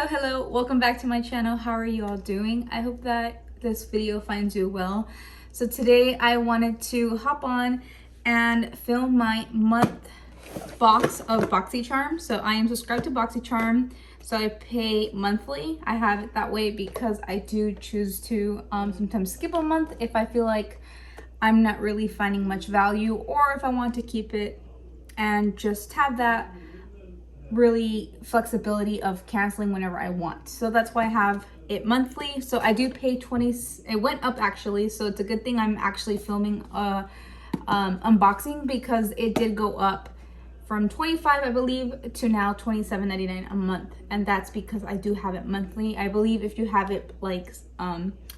Hello, welcome back to my channel. How are you all doing? I hope that this video finds you well. So today I wanted to hop on and film my month box of Boxycharm. So I am subscribed to Boxycharm, so I pay monthly. I have it that way because I do choose to sometimes skip a month if I feel like I'm not really finding much value, or if I want to keep it and just have that really flexibility of canceling whenever I want. So that's why I have it monthly. So I do pay 20. It went up actually, so it's a good thing I'm actually filming a unboxing, because it did go up from 25, I believe, to now $27.99 a month, and that's because I do have it monthly. I believe if you have it like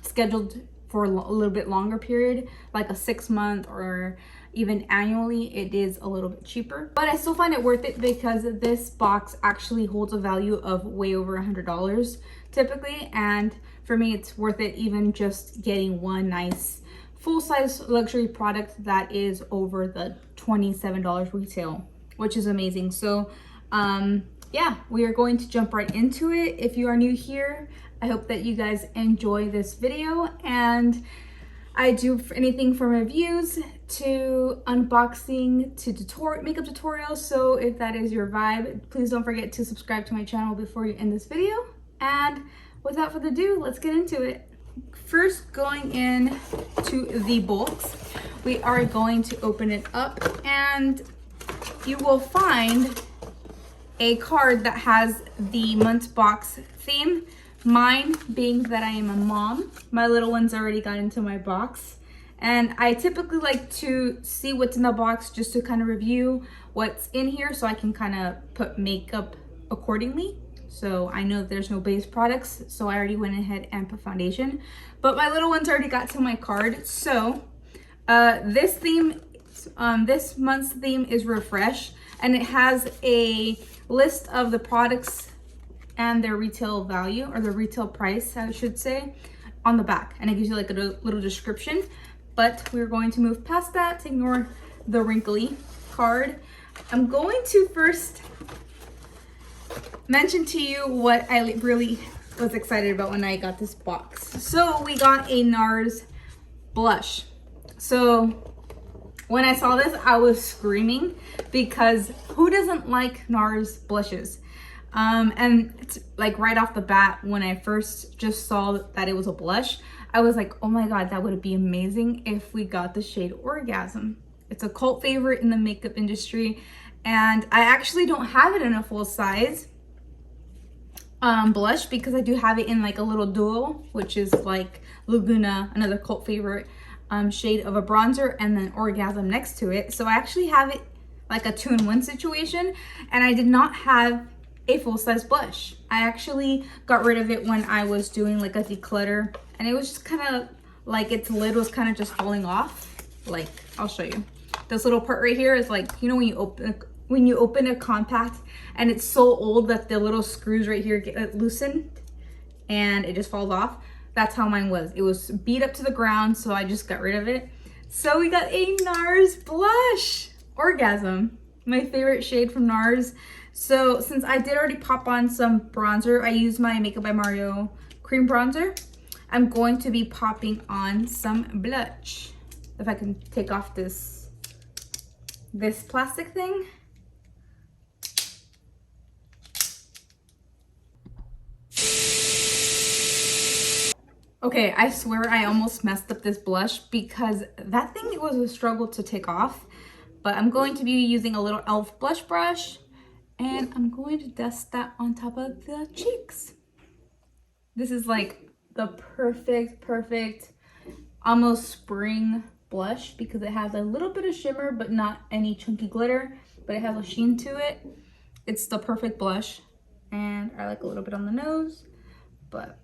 scheduled for a little bit longer period, like a 6-month or even annually, it is a little bit cheaper. But I still find it worth it because this box actually holds a value of way over $100 typically, and for me it's worth it even just getting one nice full-size luxury product that is over the $27 retail, which is amazing. So yeah, we are going to jump right into it. If you are new here, I hope that you guys enjoy this video, and I do anything from reviews to unboxing to makeup tutorials. So if that is your vibe, please don't forget to subscribe to my channel before you end this video. And without further ado, let's get into it. First, going in to the box, we are going to open it up, and you will find a card that has the month box theme. Mine being that I am a mom, my little one's already got into my box, and I typically like to see what's in the box just to kind of review what's in here so I can kind of put makeup accordingly. So I know there's no base products, so I already went ahead and put foundation, but my little one's already got to my card. So this month's theme is Refresh, and it has a list of the products and their retail value, or the retail price I should say, on the back, and it gives you like a little description. But we're going to move past that to ignore the wrinkly card. I'm going to first mention to you what I really was excited about when I got this box. So we got a NARS blush. So when I saw this, I was screaming, because who doesn't like NARS blushes? And it's like right off the bat, when I first just saw that it was a blush, I was like, oh my god, that would be amazing if we got the shade Orgasm. It's a cult favorite in the makeup industry, and I actually don't have it in a full size blush, because I do have it in like a little duo, which is like Laguna, another cult favorite shade of a bronzer, and then Orgasm next to it. So I actually have it like a 2-in-1 situation, and I did not have a full-size blush. I actually got rid of it when I was doing like a declutter, and it was just kind of like its lid was kind of just falling off. Like, I'll show you. This little part right here is like, you know, when you open a compact and it's so old that the little screws right here get loosened and it just falls off. That's how mine was. It was beat up to the ground, so I just got rid of it. So we got a NARS blush, Orgasm, my favorite shade from NARS. So since I did already pop on some bronzer, I used my Makeup by Mario cream bronzer. I'm going to be popping on some blush. If I can take off this plastic thing. Okay, I swear I almost messed up this blush, because that thing was a struggle to take off. But I'm going to be using a little e.l.f. blush brush, and I'm going to dust that on top of the cheeks. This is like the perfect, almost spring blush, because it has a little bit of shimmer, but not any chunky glitter, but it has a sheen to it. It's the perfect blush, and I like a little bit on the nose, but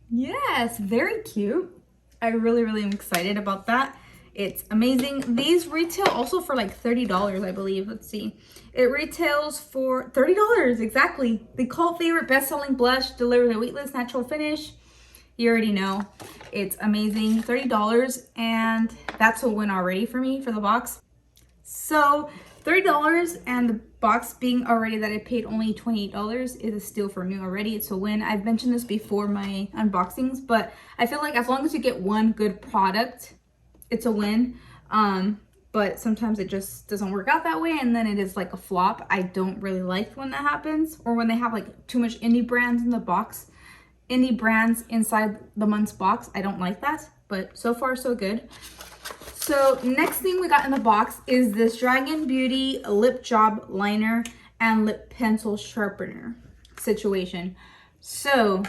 yes, very cute. I really am excited about that. It's amazing. These retail also for like $30, I believe. Let's see. It retails for $30, exactly. The cult favorite best-selling blush delivers a weightless natural finish. You already know. It's amazing. $30, and that's a win already for me for the box. So $30, and the box being already that I paid only $28 is a steal for me already. It's a win. I've mentioned this before my unboxings, but I feel like as long as you get one good product, it's a win. But sometimes it just doesn't work out that way, and then it is like a flop. I don't really like when that happens, or when they have like too much indie brands in the box, indie brands inside the month's box. I don't like that, but so far so good. So next thing we got in the box is this Dragon Beauty lip job liner and lip pencil sharpener situation. So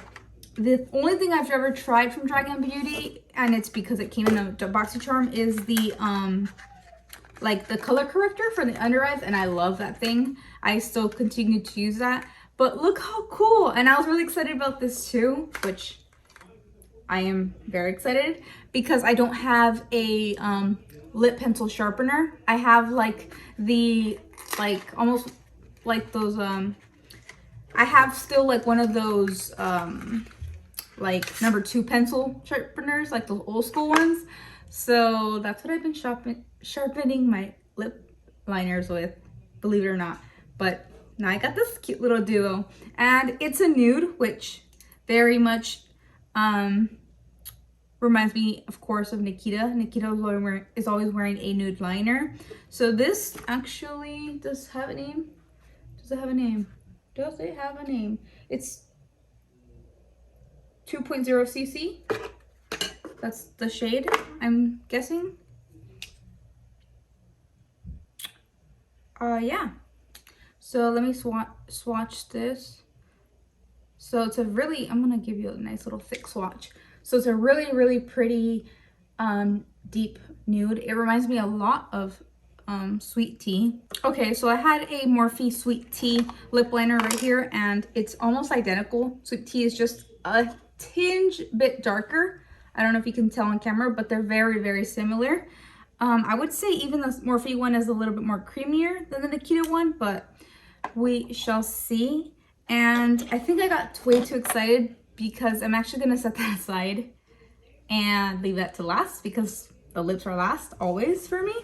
the only thing I've ever tried from Dragon Beauty, and it's because it came in a Boxycharm, is the like the color corrector for the under eyes, and I love that thing. I still continue to use that, but look how cool. And I was really excited about this too, which I am very excited, because I don't have a lip pencil sharpener. I have like the almost like those I have still like one of those like #2 pencil sharpeners, like those old school ones. So that's what I've been sharpening my lip liners with, believe it or not. But now I got this cute little duo, and it's a nude, which very much reminds me, of course, of Nikita. Nikita is always wearing a nude liner. So this actually does have a name. Does it have a name? Does it have a name? It's 2.0 cc. That's the shade, I'm guessing. Yeah. So let me swatch this. So it's a really, I'm gonna give you a nice little thick swatch. So it's a really, really pretty deep nude. It reminds me a lot of Sweet Tea. Okay, so I had a Morphe Sweet Tea lip liner right here, and it's almost identical. Sweet Tea is just a tinge bit darker. I don't know if you can tell on camera, but they're very, very similar. I would say even the Morphe one is a little bit more creamier than the Nikita one, but we shall see. And I think I got way too excited, because I'm actually gonna set that aside and leave that to last, because the lips are last always for me.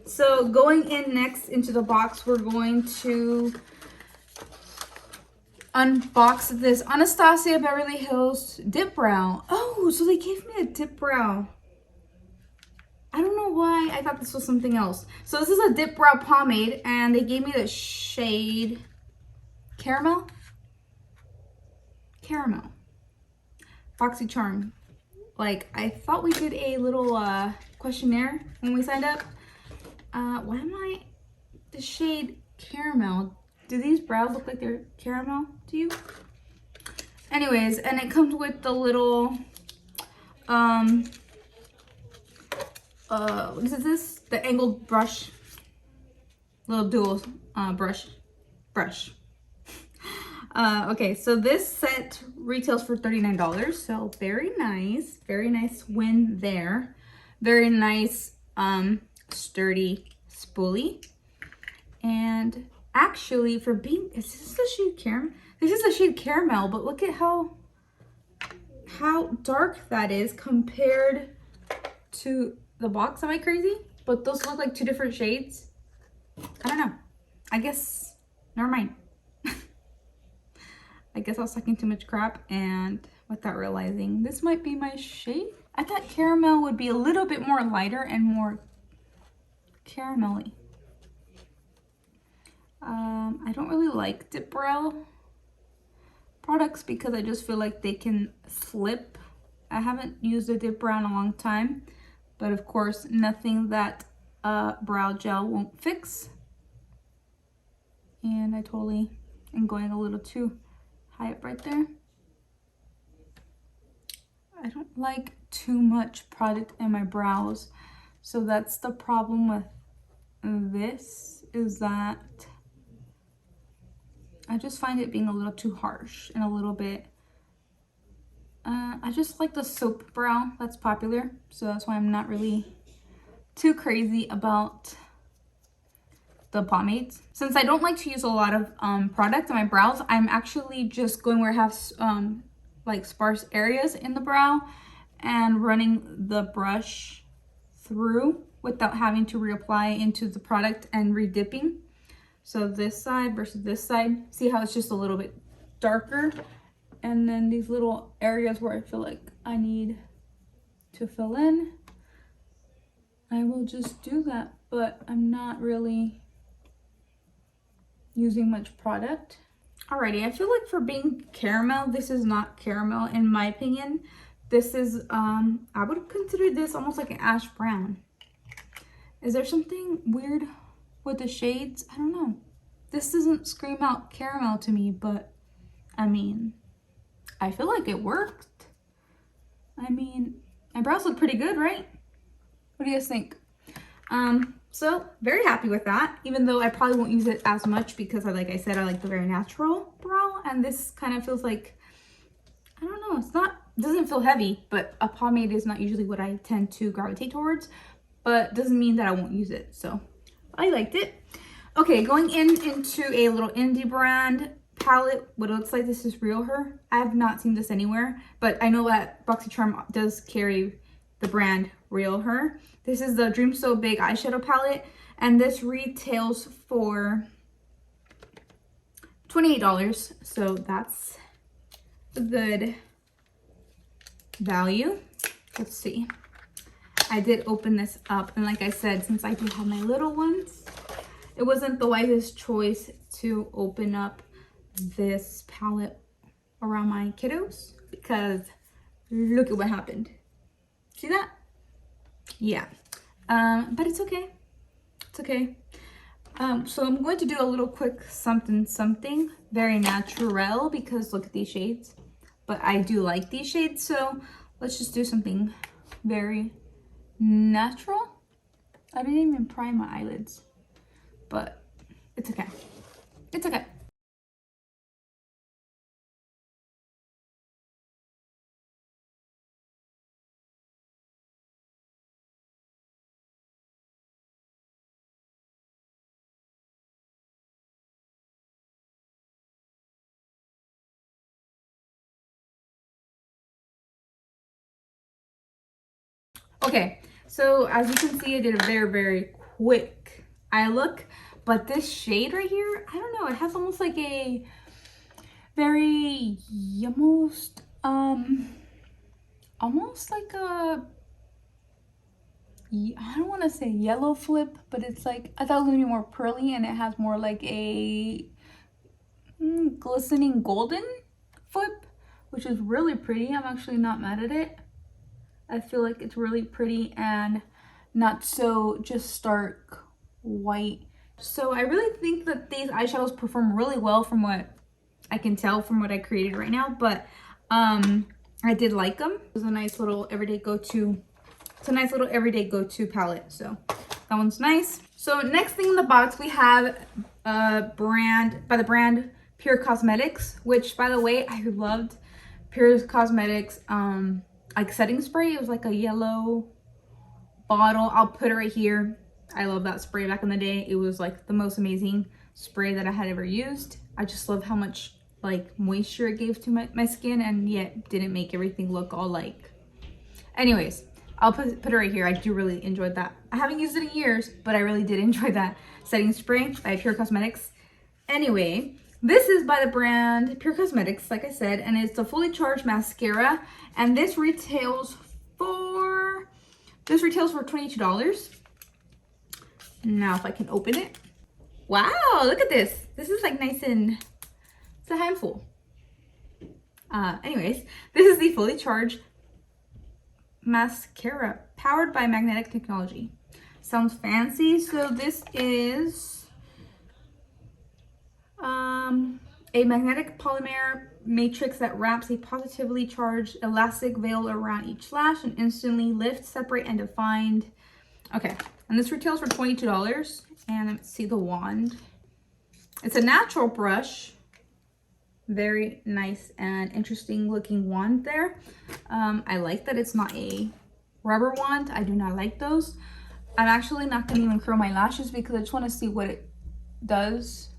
So going in next into the box, we're going to unbox this Anastasia Beverly Hills dip brow. Oh, so they gave me a dip brow. I don't know why I thought this was something else. So this is a dip brow pomade, and they gave me the shade Caramel. Boxycharm. Like, I thought we did a little questionnaire when we signed up. Why am I the shade Caramel? Do these brows look like they're caramel to you? Anyways, and it comes with the little what is this? The angled brush, little dual brush. Okay, so this set retails for $39, so very nice win there. Very nice sturdy spoolie. And actually, for being, is this the shade Caramel? This is the shade Caramel, but look at how dark that is compared to the box. Am I crazy? But those look like two different shades. I don't know. I guess, never mind. I guess I was sucking too much crap, and without realizing this might be my shade. I thought Caramel would be a little bit more lighter and more caramelly. I don't really like dip brow products because I just feel like they can slip. I haven't used a dip brow in a long time, but of course nothing that brow gel won't fix. And I totally am going a little too high up right there. I don't like too much product in my brows, so that's the problem with this, is that I just find it being a little too harsh and a little bit I just like the soap brow that's popular, so that's why I'm not really too crazy about the pomades. Since I don't like to use a lot of product in my brows, I'm actually just going where I have like sparse areas in the brow and running the brush through without having to reapply into the product and redipping. So this side versus this side, see how it's just a little bit darker? And then these little areas where I feel like I need to fill in, I will just do that, but I'm not really using much product. Alrighty, I feel like for being caramel, this is not caramel in my opinion. This is, I would consider this almost like an ash brown. Is there something weird with the shades? I don't know. This doesn't scream out caramel to me, but I mean, I feel like it worked. I mean, my brows look pretty good, right? What do you guys think? So very happy with that, even though I probably won't use it as much because like I said, I like the very natural brow, and this kind of feels like, I don't know, doesn't feel heavy, but a pomade is not usually what I tend to gravitate towards, but doesn't mean that I won't use it. So I liked it. Okay, going into a little indie brand palette. What it looks like, this is Real Her. I have not seen this anywhere, but I know that Boxycharm does carry the brand Real Her. This is the Dream So Big eyeshadow palette, and this retails for $28, so that's a good value. Let's see. I did open this up, and like I said, since I do have my little ones, it wasn't the wisest choice to open up this palette around my kiddos, because look at what happened. See that? Yeah. But it's okay. It's okay. So I'm going to do a little quick something very natural, because look at these shades. But I do like these shades, so let's just do something very natural. I didn't even prime my eyelids, but it's okay. It's okay. Okay, so as you can see, I did a very quick eye look, but this shade right here, I don't know, it has almost like a very almost like a, I don't want to say yellow flip, but it's like, I thought it was gonna be more pearly, and it has more like a glistening golden flip, which is really pretty. I'm actually not mad at it. I feel like it's really pretty and not so just stark white. So I really think that these eyeshadows perform really well from what I can tell from what I created right now, but I did like them. It was a nice little everyday go-to. It's a nice little everyday go-to palette, so that one's nice. So next thing in the box, we have a brand by the brand Pure Cosmetics, which by the way, I loved Pure Cosmetics like setting spray. It was like a yellow bottle. I'll put it right here. I love that spray. Back in the day, it was like the most amazing spray that I had ever used. I just love how much like moisture it gave to my skin, and yet didn't make everything look all like, anyways, I'll put it right here. I do really enjoyed that. I haven't used it in years, but I really did enjoy that setting spray by Pure Cosmetics. Anyway, this is by the brand Pure Cosmetics, like I said, and it's a fully charged mascara, and this retails for $22. Now if I can open it. Wow, look at this. This is like nice, and it's a handful. Anyways, this is the fully charged mascara powered by magnetic technology. Sounds fancy. So this is a magnetic polymer matrix that wraps a positively charged elastic veil around each lash and instantly lifts, separate, and defined. Okay, and this retails for $22. And let's see the wand. It's a natural brush. Very nice and interesting looking wand there. I like that it's not a rubber wand. I do not like those. I'm actually not gonna even curl my lashes because I just want to see what it does.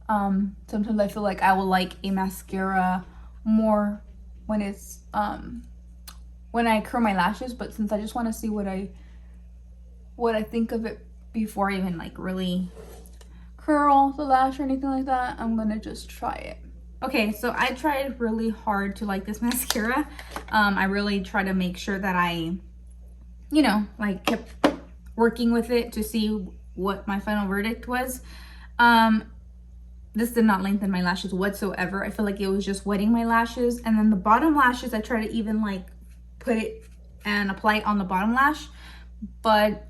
Sometimes I feel like I will like a mascara more when it's when I curl my lashes, but since I just want to see what what I think of it before I even like really curl the lash or anything like that. I'm gonna just try it. Okay, so I tried really hard to like this mascara. I really try to make sure that I, you know, like kept working with it to see what my final verdict was. This did not lengthen my lashes whatsoever. I feel like it was just wetting my lashes. And then the bottom lashes, I try to even like put it and apply it on the bottom lash, but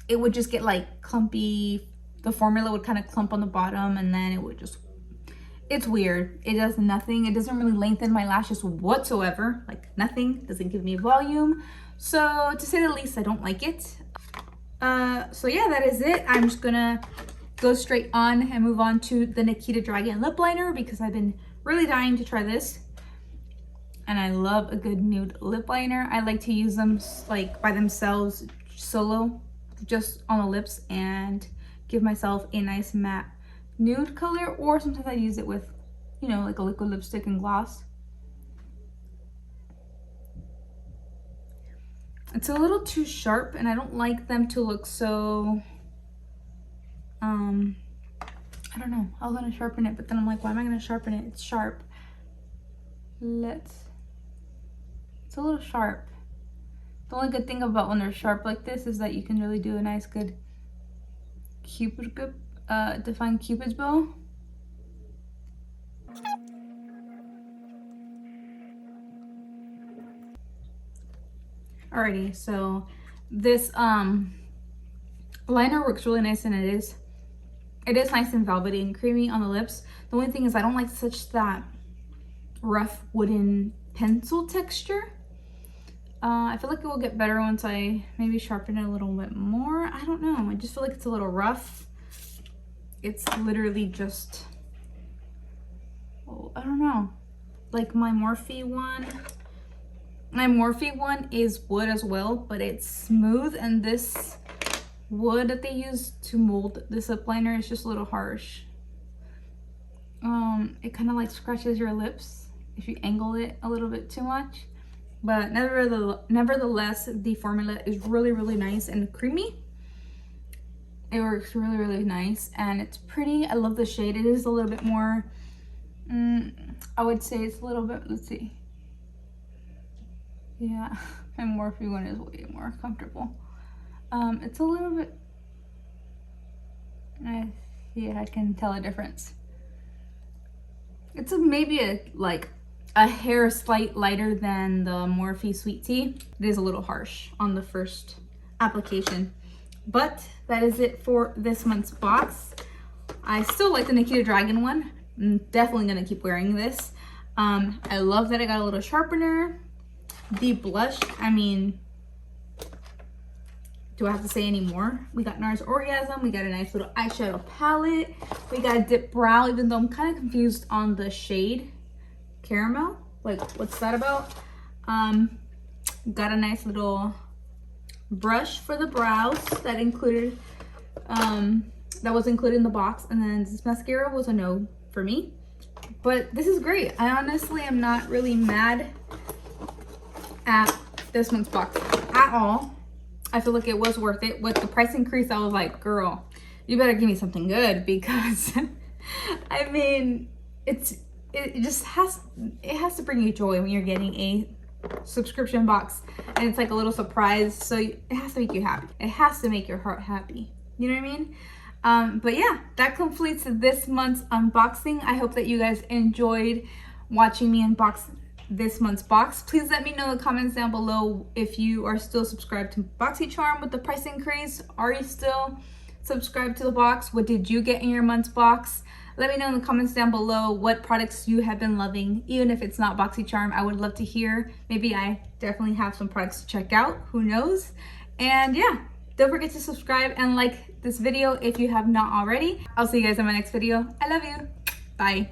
it would just get like clumpy. The formula would kind of clump on the bottom, and then it would just, it's weird. It does nothing. It doesn't really lengthen my lashes whatsoever. Like nothing. Doesn't give me volume. So to say the least, I don't like it. So yeah, that is it. I'm just gonna go straight on and move on to the Nikita Dragon lip liner because I've been really dying to try this. And I love a good nude lip liner. I like to use them like by themselves, solo, just on the lips, and give myself a nice matte nude color, or sometimes I use it with, you know, like a liquid lipstick and gloss. It's a little too sharp, and I don't like them to look so, I don't know. I was gonna sharpen it, but then I'm like, why am I gonna sharpen it? It's sharp. It's a little sharp. The only good thing about when they're sharp like this is that you can really do a nice good cupid grip, define cupid's bow. Alrighty, so this liner works really nice, and it is nice and velvety and creamy on the lips. The only thing is I don't like such that rough wooden pencil texture. I feel like it will get better once I maybe sharpen it a little bit more. I don't know. I just feel like it's a little rough. It's literally just, oh, I don't know. Like my Morphe one. My Morphe one is wood as well, but it's smooth, and this wood that they use to mold this lip liner is just a little harsh. It kind of like scratches your lips if you angle it a little bit too much. But nevertheless, the formula is really, really nice and creamy. It works really, really nice, and it's pretty. I love the shade. It is a little bit more, I would say it's a little bit, let's see. Yeah, my Morphe one is way more comfortable. It's a little bit, yeah, I can tell a difference. It's maybe like a hair slight lighter than the Morphe Sweet Tea. It is a little harsh on the first application. But that is it for this month's box. I still like the Nikita Dragon one. I'm definitely gonna keep wearing this. I love that I got a little sharpener. The blush, I mean, do I have to say any more? We got NARS Orgasm. We got a nice little eyeshadow palette. We got a dip brow, even though I'm kind of confused on the shade. Caramel, like what's that about? Got a nice little brush for the brows that included, that was included in the box. And then this mascara was a no for me. But this is great. I honestly am not really mad at this month's box at all. I feel like it was worth it. With the price increase, I was like, girl, you better give me something good, because I mean, it just has to bring you joy when you're getting a subscription box, and it's like a little surprise, so it has to make you happy. It has to make your heart happy. You know what I mean? But yeah, that completes this month's unboxing. I hope that you guys enjoyed watching me unbox this month's box. Please let me know in the comments down below if you are still subscribed to Boxycharm with the price increase. Are you still subscribed to the box? What did you get in your month's box? Let me know in the comments down below what products you have been loving. Even if it's not Boxycharm, I would love to hear. Maybe I definitely have some products to check out. Who knows? And yeah, don't forget to subscribe and like this video if you have not already. I'll see you guys in my next video. I love you. Bye.